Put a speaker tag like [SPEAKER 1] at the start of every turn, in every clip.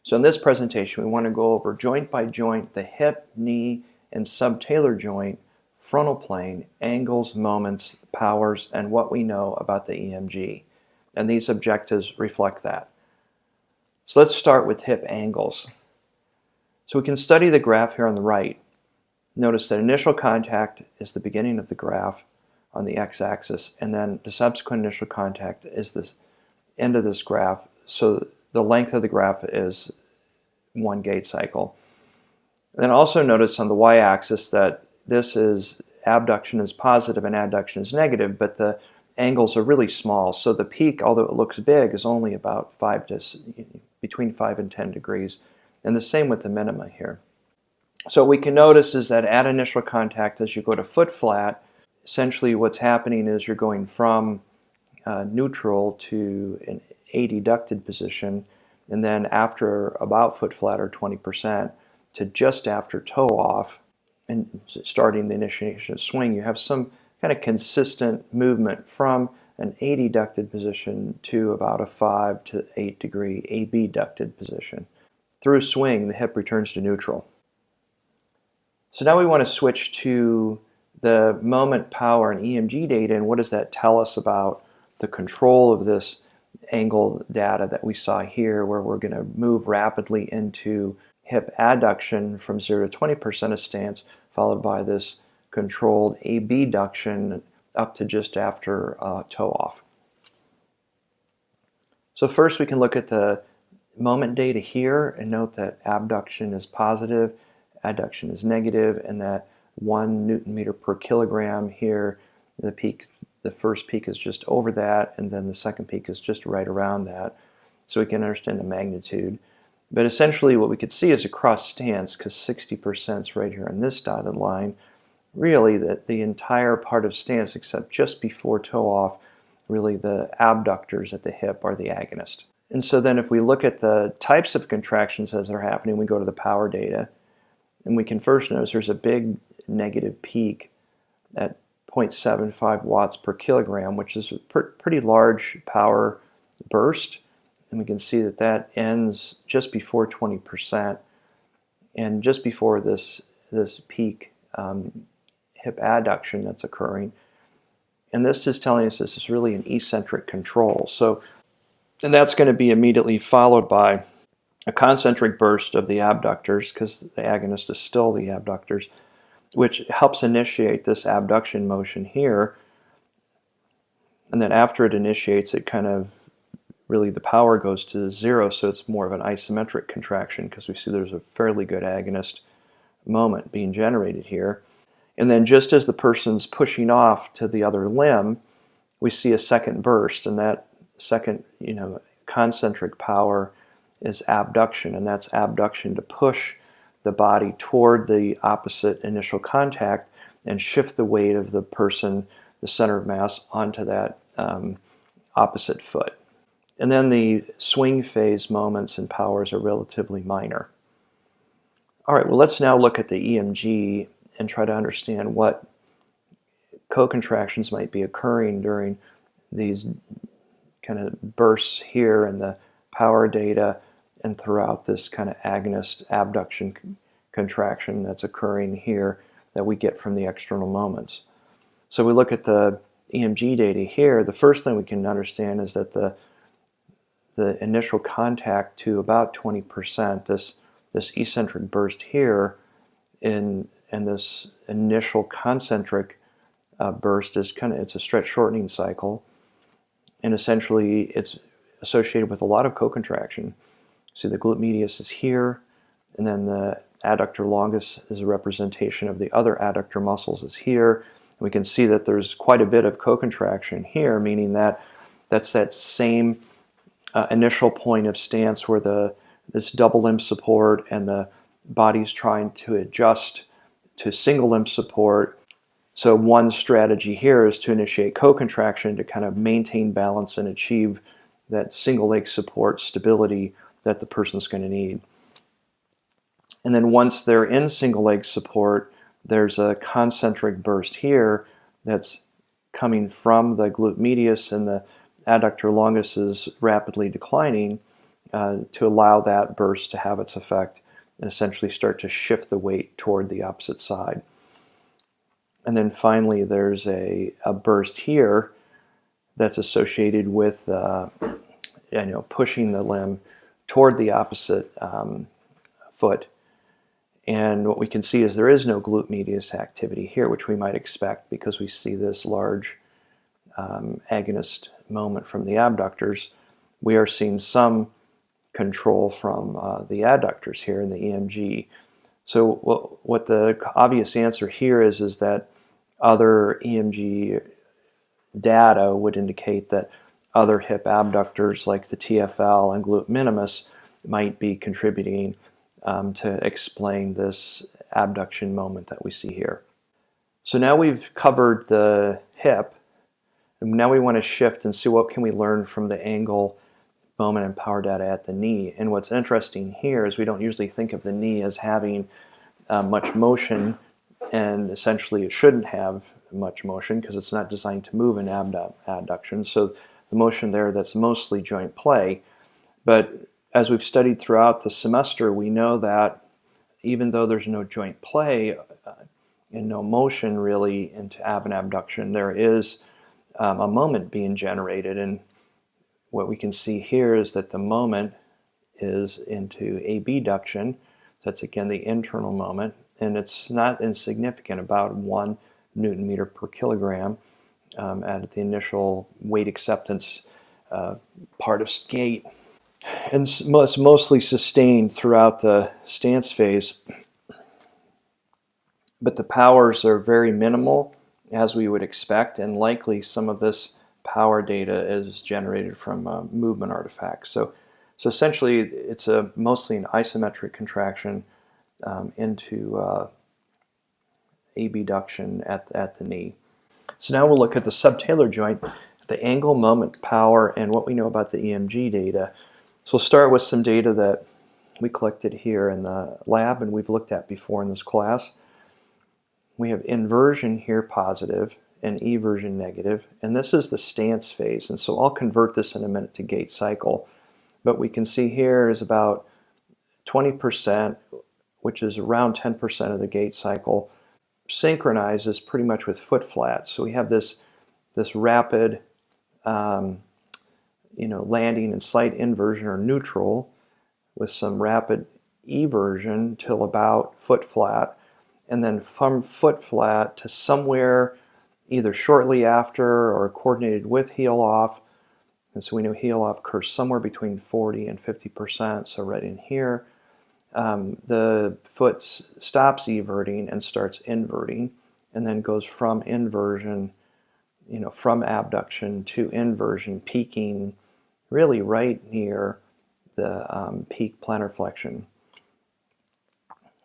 [SPEAKER 1] So in this presentation, we want to go over joint by joint the hip, knee, and subtalar joint, frontal plane, angles, moments, powers, and what we know about the EMG. And these objectives reflect that. So let's start with hip angles. So we can study the graph here on the right. Notice that initial contact is the beginning of the graph on the x-axis, and then the subsequent initial contact is the end of this graph. So the length of the graph is one gait cycle. And then also notice on the y-axis that this is abduction is positive and adduction is negative, but the angles are really small. So the peak, although it looks big, is only about between 5 and 10 degrees. And the same with the minima here. So what we can notice is that at initial contact, as you go to foot flat, essentially what's happening is you're going from neutral to an adducted position, and then after about foot flat or 20% to just after toe off and starting the initiation of swing, you have some kind of consistent movement from an adducted position to about a 5 to 8 degree abducted position. Through swing, the hip returns to neutral. So now we want to switch to the moment, power, and EMG data, and what does that tell us about the control of this angle data that we saw here, where we're going to move rapidly into hip adduction from 0 to 20% of stance, followed by this controlled abduction up to just after toe off. So first we can look at the moment data here and note that abduction is positive, adduction is negative, and that 1 Newton meter per kilogram here, the first peak is just over that, and then the second peak is just right around that. So we can understand the magnitude. But essentially what we could see is across stance, because 60% is right here on this dotted line, really that the entire part of stance except just before toe off, really the abductors at the hip are the agonist. And so then if we look at the types of contractions as they're happening, we go to the power data, and we can first notice there's a big negative peak at 0.75 watts per kilogram, which is a pretty large power burst. And we can see that that ends just before 20%, and just before this peak hip adduction that's occurring. And this is telling us this is really an eccentric control. So, and that's going to be immediately followed by a concentric burst of the abductors, because the agonist is still the abductors, which helps initiate this abduction motion here. And then after it initiates, it kind of really the power goes to 0, so it's more of an isometric contraction, because we see there's a fairly good agonist moment being generated here. And then just as the person's pushing off to the other limb, we see a second burst, and that second, concentric power is abduction, and that's abduction to push the body toward the opposite initial contact and shift the weight of the person, the center of mass, onto that opposite foot. And then the swing phase moments and powers are relatively minor. All right, well, let's now look at the EMG and try to understand what co-contractions might be occurring during these kind of bursts here in the power data and throughout this kind of agonist abduction contraction that's occurring here that we get from the external moments. So we look at the EMG data here. The first thing we can understand is that the initial contact to about 20%, this eccentric burst here in this initial concentric burst is it's a stretch shortening cycle, and essentially it's associated with a lot of co-contraction. See, the glute medius is here, and then the adductor longus is a representation of the other adductor muscles is here. We can see that there's quite a bit of co-contraction here, meaning that that's that same initial point of stance where this double limb support and the body's trying to adjust to single limb support. So one strategy here is to initiate co-contraction to kind of maintain balance and achieve that single leg support stability that the person's going to need. And then once they're in single leg support, there's a concentric burst here that's coming from the glute medius, and the adductor longus is rapidly declining to allow that burst to have its effect and essentially start to shift the weight toward the opposite side. And then finally, there's a burst here that's associated with pushing the limb toward the opposite foot. And what we can see is there is no glute medius activity here, which we might expect because we see this large agonist moment from the abductors. We are seeing some control from the adductors here in the EMG. So what the obvious answer here is that other EMG data would indicate that other hip abductors like the TFL and glute minimus might be contributing to explain this abduction moment that we see here. So now we've covered the hip, and now we want to shift and see what can we learn from the angle, moment, and power data at the knee. And what's interesting here is we don't usually think of the knee as having much motion, and essentially it shouldn't have much motion because it's not designed to move in abduction. So the motion there, that's mostly joint play. But as we've studied throughout the semester, we know that even though there's no joint play and no motion really into ab and abduction, there is a moment being generated. And what we can see here is that the moment is into abduction. That's again the internal moment, and it's not insignificant, about 1 Newton meter per kilogram at the initial weight acceptance part of gait. And it's mostly sustained throughout the stance phase, but the powers are very minimal, as we would expect, and likely some of this power data is generated from movement artifacts. So essentially, it's mostly an isometric contraction into abduction at the knee. So now we'll look at the subtalar joint, the angle, moment, power, and what we know about the EMG data. So we'll start with some data that we collected here in the lab and we've looked at before in this class. We have inversion here positive and eversion negative, and this is the stance phase. And so I'll convert this in a minute to gait cycle. But we can see here is about 20%, which is around 10% of the gait cycle, synchronizes pretty much with foot flat. So we have this rapid landing and slight inversion or neutral with some rapid eversion till about foot flat, and then from foot flat to somewhere either shortly after or coordinated with heel off. And so we know heel off occurs somewhere between 40 and 50%, so right in here. The foot stops everting and starts inverting, and then goes from inversion, from abduction to inversion, peaking really right near the peak plantar flexion.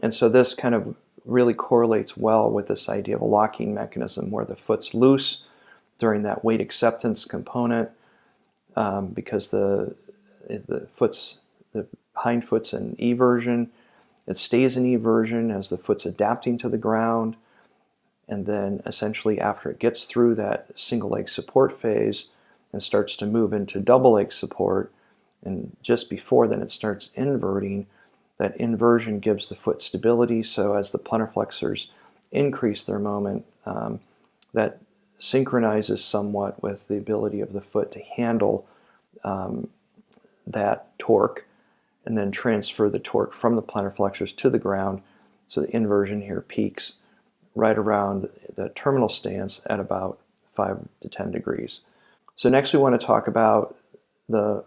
[SPEAKER 1] And so this kind of really correlates well with this idea of a locking mechanism where the foot's loose during that weight acceptance component because the hind foot's in eversion. It stays in eversion as the foot's adapting to the ground, and then essentially after it gets through that single leg support phase and starts to move into double leg support, and just before then it starts inverting. That inversion gives the foot stability, so as the plantar flexors increase their moment, that synchronizes somewhat with the ability of the foot to handle that torque, and then transfer the torque from the plantar flexors to the ground. So the inversion here peaks right around the terminal stance at about 5 to 10 degrees. So next we want to talk about the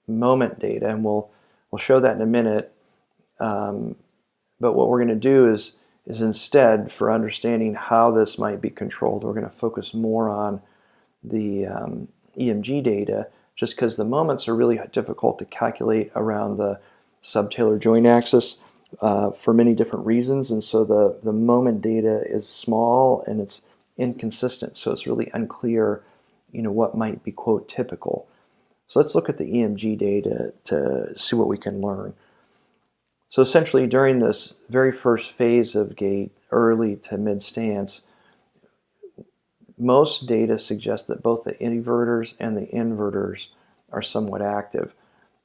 [SPEAKER 1] moment data, and we'll show that in a minute. But what we're going to do is instead, for understanding how this might be controlled, we're going to focus more on the EMG data, just because the moments are really difficult to calculate around the subtalar joint axis for many different reasons. And so the moment data is small and it's inconsistent, so it's really unclear what might be, quote, typical. So let's look at the EMG data to see what we can learn. So essentially during this very first phase of gait, early to mid stance, most data suggest that both the everters and the inverters are somewhat active.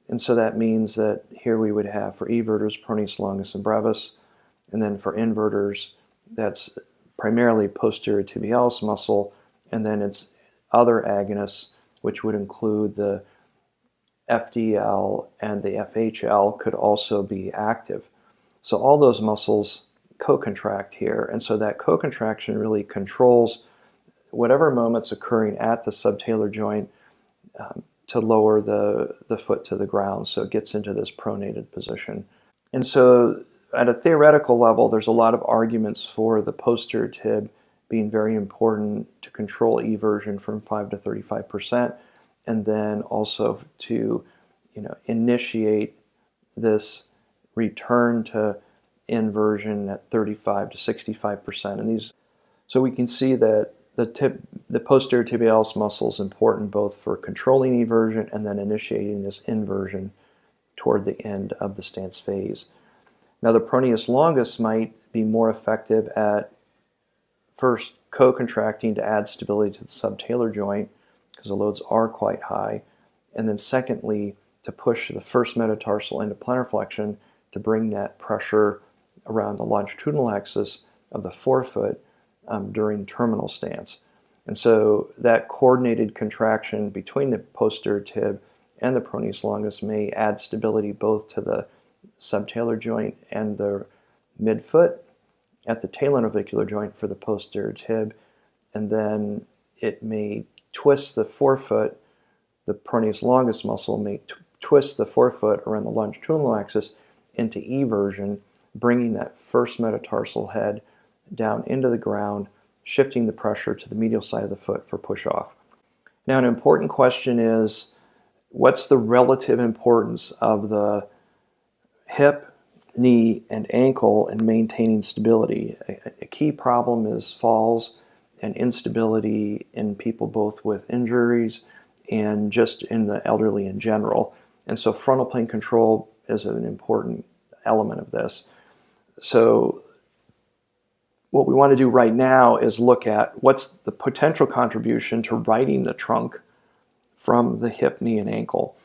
[SPEAKER 1] And so that means that here we would have for everters peroneus longus and brevis, and then for inverters that's primarily posterior tibialis muscle, and then its other agonists, which would include the FDL and the FHL, could also be active. So all those muscles co-contract here, and so that co-contraction really controls whatever moment's occurring at the subtalar joint to lower the foot to the ground, so it gets into this pronated position. And so at a theoretical level, there's a lot of arguments for the posterior tib being very important to control eversion from 5 to 35%, and then also to initiate this return to inversion at 35 to 65%. And so we can see that the posterior tibialis muscle is important both for controlling eversion and then initiating this inversion toward the end of the stance phase. Now the peroneus longus might be more effective at first co-contracting to add stability to the subtalar joint because the loads are quite high, and then secondly to push the first metatarsal into plantar flexion to bring that pressure around the longitudinal axis of the forefoot during terminal stance. And so that coordinated contraction between the posterior tib and the peroneus longus may add stability both to the subtalar joint and the midfoot at the talenonavicular joint for the posterior tib, and then it may twist the forefoot, the peroneus longus muscle may twist the forefoot around the longitudinal axis into eversion, bringing that first metatarsal head down into the ground, shifting the pressure to the medial side of the foot for push-off. Now, an important question is, what's the relative importance of the hip, knee, and ankle in maintaining stability? A key problem is falls and instability in people both with injuries and just in the elderly in general. And so frontal plane control is an important element of this. So what we want to do right now is look at what's the potential contribution to righting the trunk from the hip, knee, and ankle.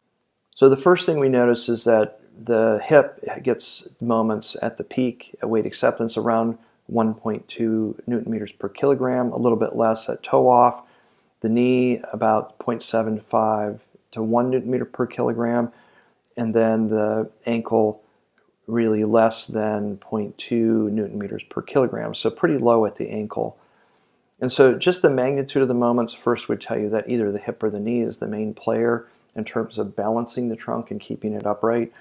[SPEAKER 1] So the first thing we notice is that the hip gets moments at the peak at weight acceptance around 1.2 newton meters per kilogram, a little bit less at toe off. The knee about 0.75 to 1 newton meter per kilogram, and then the ankle really less than 0.2 newton meters per kilogram, so pretty low at the ankle. And so just the magnitude of the moments first would tell you that either the hip or the knee is the main player in terms of balancing the trunk and keeping it upright.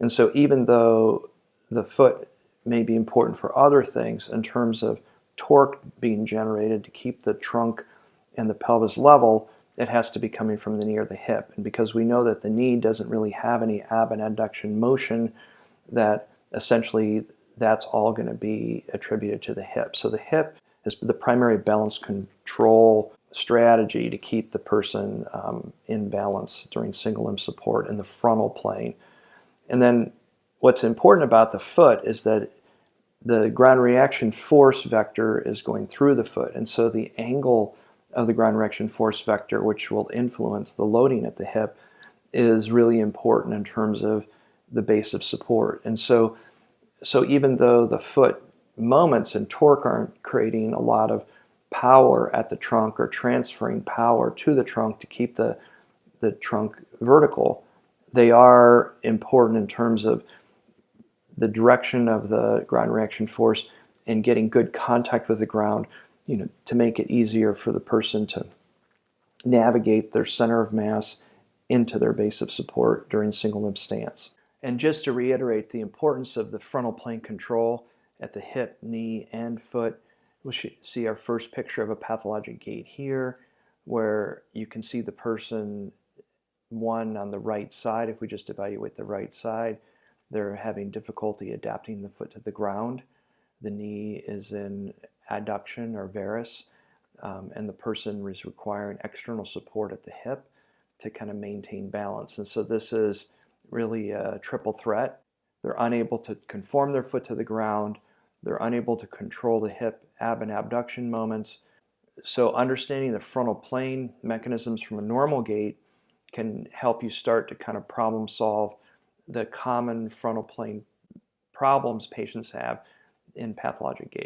[SPEAKER 1] And so even though the foot may be important for other things in terms of torque being generated to keep the trunk and the pelvis level, it has to be coming from the knee or the hip. And because we know that the knee doesn't really have any ab and adduction motion, that essentially that's all going to be attributed to the hip. So the hip is the primary balance control strategy to keep the person in balance during single limb support in the frontal plane. And then what's important about the foot is that the ground reaction force vector is going through the foot, and so the angle of the ground reaction force vector, which will influence the loading at the hip, is really important in terms of the base of support. And so even though the foot moments and torque aren't creating a lot of power at the trunk or transferring power to the trunk to keep the trunk vertical, they are important in terms of the direction of the ground reaction force and getting good contact with the ground, to make it easier for the person to navigate their center of mass into their base of support during single limb stance. And just to reiterate the importance of the frontal plane control at the hip, knee, and foot, we should see our first picture of a pathologic gait here, where you can see the person, one on the right side. If we just evaluate the right side, they're having difficulty adapting the foot to the ground. The knee is in adduction or varus, and the person is requiring external support at the hip to kind of maintain balance. And so this is really a triple threat. They're unable to conform their foot to the ground. They're unable to control the hip ab and abduction moments. So understanding the frontal plane mechanisms from a normal gait can help you start to kind of problem solve the common frontal plane problems patients have in pathologic gait.